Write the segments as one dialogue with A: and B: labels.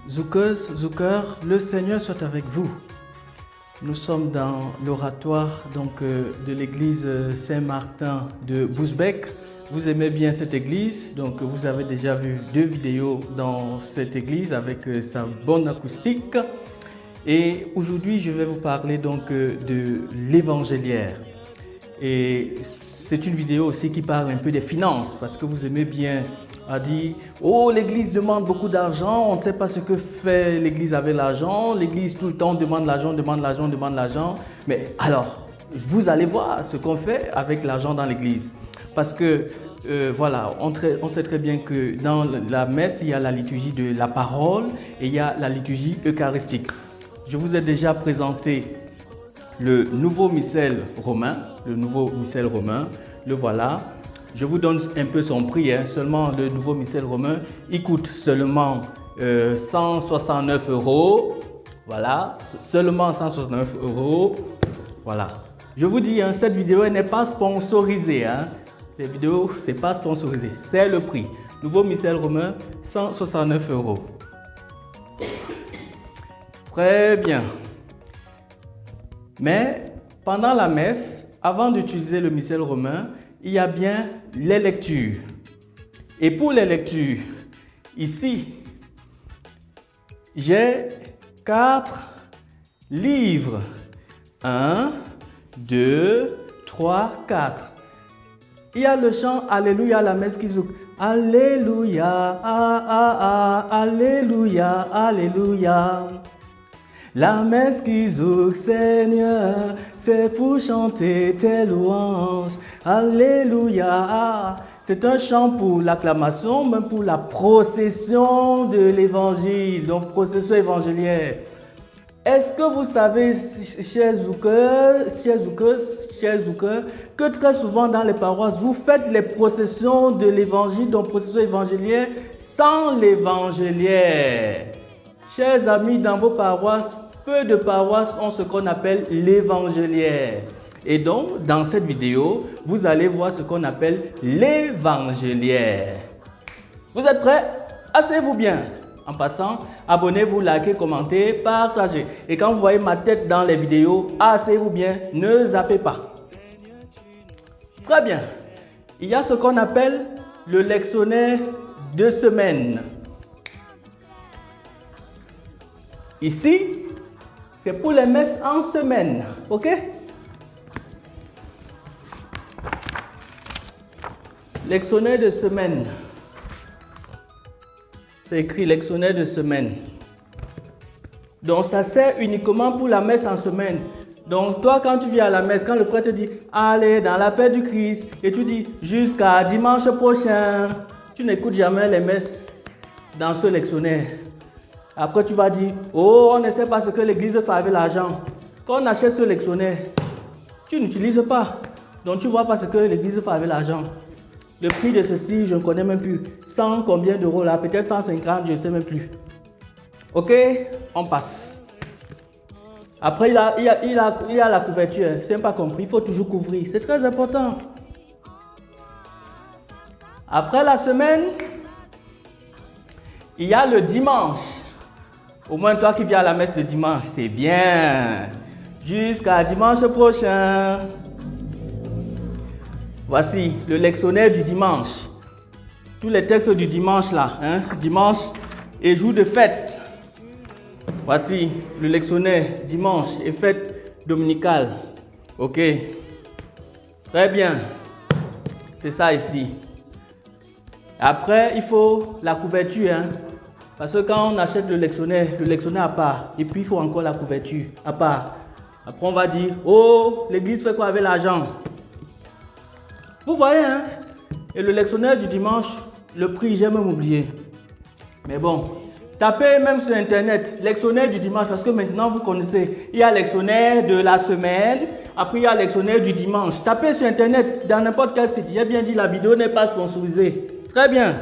A: Zoukeuses, Zoukeurs, le Seigneur soit avec vous. Nous sommes dans l'oratoire de l'église Saint-Martin de Bousbecq. Vous aimez bien cette église, donc vous avez déjà vu 2 vidéos dans cette église avec sa bonne acoustique. Et aujourd'hui, je vais vous parler de l'évangéliaire. Et c'est une vidéo aussi qui parle un peu des finances, parce que vous aimez bien dire « Oh, l'église demande beaucoup d'argent, on ne sait pas ce que fait l'église avec l'argent. L'église tout le temps demande l'argent, demande l'argent, demande l'argent. » Mais alors, vous allez voir ce qu'on fait avec l'argent dans l'église. Parce que, voilà, on sait très bien que dans la messe, il y a la liturgie de la parole et il y a la liturgie eucharistique. Je vous ai déjà présenté le nouveau missel romain, le voilà. Je vous donne un peu son prix, seulement le nouveau missel romain, il coûte seulement 169 €. Voilà, seulement 169 €. Voilà. Je vous dis, cette vidéo n'est pas sponsorisée. Les vidéos, c'est pas sponsorisé, c'est le prix. Nouveau missel romain, 169 €. Très bien. Mais pendant la messe, avant d'utiliser le missel romain, il y a bien les lectures. Et pour les lectures, ici, j'ai 4 livres. 1, 2, 3, 4. Il y a le chant Alléluia à la messe qui zouk. Alléluia, Alléluia, Alléluia. La messe qui zouk, Seigneur, c'est pour chanter tes louanges. Alléluia. C'est un chant pour l'acclamation, même pour la procession de l'évangile, donc procession évangélière. Est-ce que vous savez, chers zoukeurs, que très souvent dans les paroisses, vous faites les processions de l'évangile, donc procession évangélière, sans l'évangélière? Chers amis, dans vos paroisses, peu de paroisses ont ce qu'on appelle l'évangélière. Et donc, dans cette vidéo, vous allez voir ce qu'on appelle l'évangélière. Vous êtes prêts? Asseyez-vous bien. En passant, abonnez-vous, likez, commentez, partagez. Et quand vous voyez ma tête dans les vidéos, asseyez-vous bien, ne zappez pas. Très bien. Il y a ce qu'on appelle le lectionnaire de semaine. Ici, c'est pour les messes en semaine, ok? Lectionnaire de semaine. C'est écrit lectionnaire de semaine. Donc, ça sert uniquement pour la messe en semaine. Donc, toi, quand tu viens à la messe, quand le prêtre dit « Allez dans la paix du Christ » et tu dis « Jusqu'à dimanche prochain », tu n'écoutes jamais les messes dans ce lectionnaire. Après, tu vas dire « Oh, on ne sait pas ce que l'église fait avec l'argent. » Quand on achète ce lectionnaire, tu n'utilises pas. Donc, tu ne vois pas ce que l'église fait avec l'argent. Le prix de ceci, je ne connais même plus. 100 combien d'euros là? Peut-être 150, je ne sais même plus. Ok, on passe. Après, il y a la couverture. C'est pas compris, il faut toujours couvrir. C'est très important. Après la semaine, il y a le dimanche. Au moins, toi qui viens à la messe le dimanche, c'est bien. Jusqu'à dimanche prochain. Voici le lectionnaire du dimanche. Tous les textes du dimanche là. Dimanche et jour de fête. Voici le lectionnaire dimanche et fête dominicale. Ok. Très bien. C'est ça ici. Après, il faut la couverture. Parce que quand on achète le lectionnaire à part. Et puis, il faut encore la couverture à part. Après, on va dire, oh, l'église fait quoi avec l'argent? Vous voyez, Et le lectionnaire du dimanche, le prix, j'ai même oublié. Mais bon, tapez même sur Internet, lectionnaire du dimanche, parce que maintenant, vous connaissez. Il y a lectionnaire de la semaine, après il y a lectionnaire du dimanche. Tapez sur Internet, dans n'importe quel site. J'ai bien dit, la vidéo n'est pas sponsorisée. Très bien.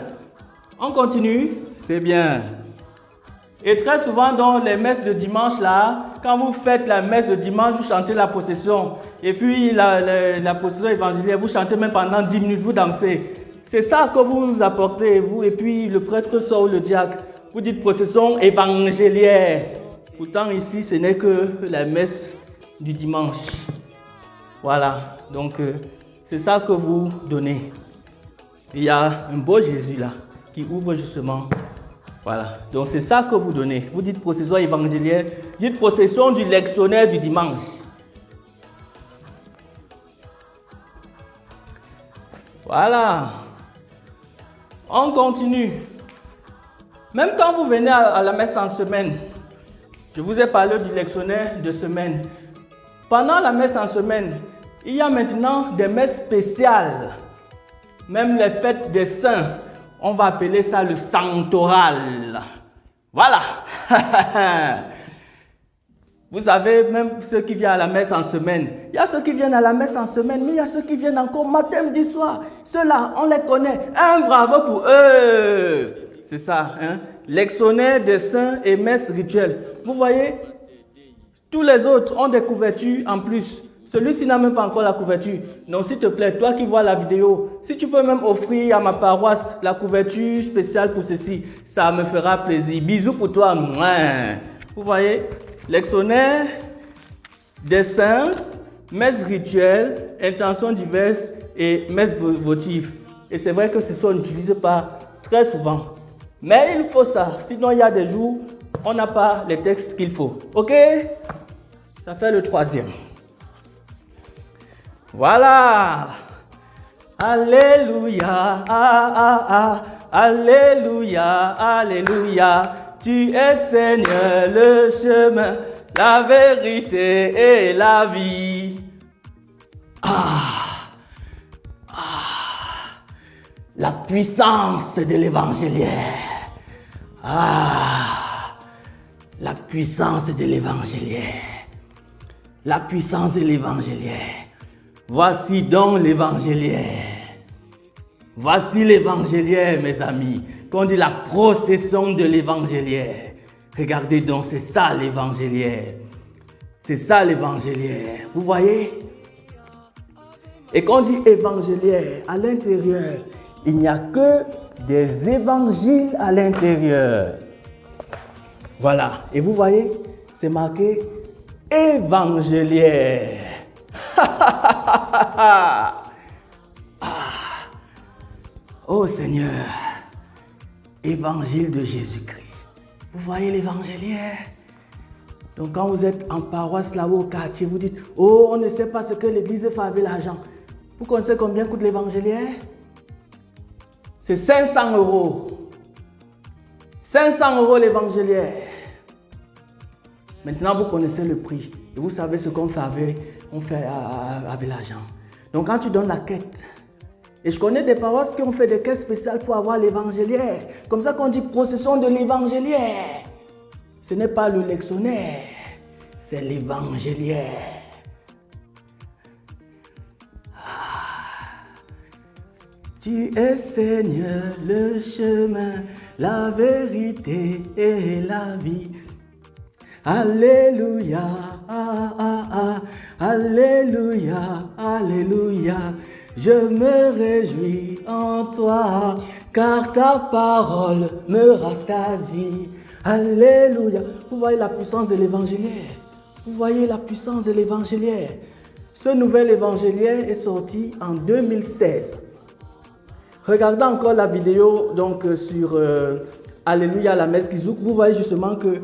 A: On continue. C'est bien. Et très souvent dans les messes de dimanche là, quand vous faites la messe de dimanche, vous chantez la procession. Et puis la procession évangélique, vous chantez même pendant 10 minutes, vous dansez. C'est ça que vous apportez, vous, et puis le prêtre sort, le diacre. Vous dites procession évangélière. Pourtant ici, ce n'est que la messe du dimanche. Voilà, donc c'est ça que vous donnez. Il y a un beau Jésus là, qui ouvre justement. Voilà, donc c'est ça que vous donnez. Vous dites procession évangélière, dites procession du lectionnaire du dimanche. Voilà. On continue. Même quand vous venez à la messe en semaine, je vous ai parlé du lectionnaire de semaine. Pendant la messe en semaine, il y a maintenant des messes spéciales. Même les fêtes des saints, on va appeler ça le sanctoral. Voilà. Vous savez, même ceux qui viennent à la messe en semaine, il y a ceux qui viennent à la messe en semaine, mais il y a ceux qui viennent encore matin, midi, soir. Ceux-là, on les connaît. Un bravo pour eux. C'est ça, hein? Lectionnaire des saints et messe rituelle. Vous voyez, tous les autres ont des couvertures en plus. Celui-ci n'a même pas encore la couverture. Donc, s'il te plaît, toi qui vois la vidéo, si tu peux même offrir à ma paroisse la couverture spéciale pour ceci, ça me fera plaisir. Bisous pour toi. Vous voyez, lectionnaire des saints, messe rituelle, intentions diverses et messe votive. Et c'est vrai que ce sont utilisés pas très souvent. Mais il faut ça. Sinon, il y a des jours, on n'a pas les textes qu'il faut. Ok? Ça fait le troisième. Voilà. Alléluia. Alléluia. Alléluia. Tu es Seigneur, le chemin, la vérité et la vie. La puissance de l'évangéliaire. La puissance de l'évangéliaire. La puissance de l'évangéliaire. Voici donc l'évangéliaire. Voici l'évangéliaire, mes amis. Quand on dit la procession de l'évangéliaire. Regardez donc, c'est ça l'évangéliaire. C'est ça l'évangéliaire. Vous voyez? Et quand on dit évangéliaire, à l'intérieur, il n'y a que des évangiles à l'intérieur. Voilà. Et vous voyez, c'est marqué évangéliaire. Oh Seigneur, évangile de Jésus-Christ. Vous voyez l'évangéliaire? Donc quand vous êtes en paroisse là-haut au quartier, vous dites, oh, on ne sait pas ce que l'église fait avec l'argent. Vous connaissez combien coûte l'évangéliaire? C'est 500 €. 500 € l'évangéliaire. Maintenant, vous connaissez le prix. Et vous savez ce qu'on fait avec l'argent. Donc, quand tu donnes la quête, et je connais des paroisses qui ont fait des quêtes spéciales pour avoir l'évangéliaire. Comme ça qu'on dit procession de l'évangéliaire. Ce n'est pas le lectionnaire, c'est l'évangéliaire. Tu es Seigneur, le chemin, la vérité et la vie. Alléluia, alléluia, alléluia. Je me réjouis en toi, car ta parole me rassasie. Alléluia. Vous voyez la puissance de l'évangéliaire. Vous voyez la puissance de l'évangéliaire. Ce nouvel évangéliaire est sorti en 2016. Regardez encore la vidéo donc, sur Alléluia, la messe Kizouk. Vous voyez justement que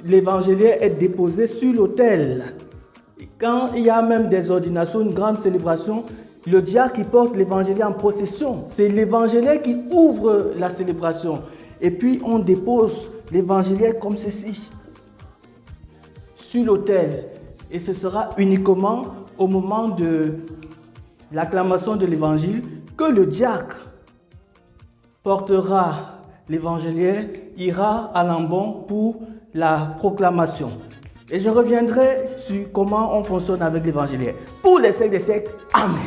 A: l'évangéliaire est déposé sur l'autel. Quand il y a même des ordinations, une grande célébration, le diacre qui porte l'évangéliaire en procession. C'est l'évangéliaire qui ouvre la célébration. Et puis on dépose l'évangéliaire comme ceci, sur l'autel. Et ce sera uniquement au moment de l'acclamation de l'évangile que le diacre portera l'évangéliaire, ira à l'ambon pour la proclamation. Et je reviendrai sur comment on fonctionne avec l'évangéliaire. Pour les siècles des siècles, Amen.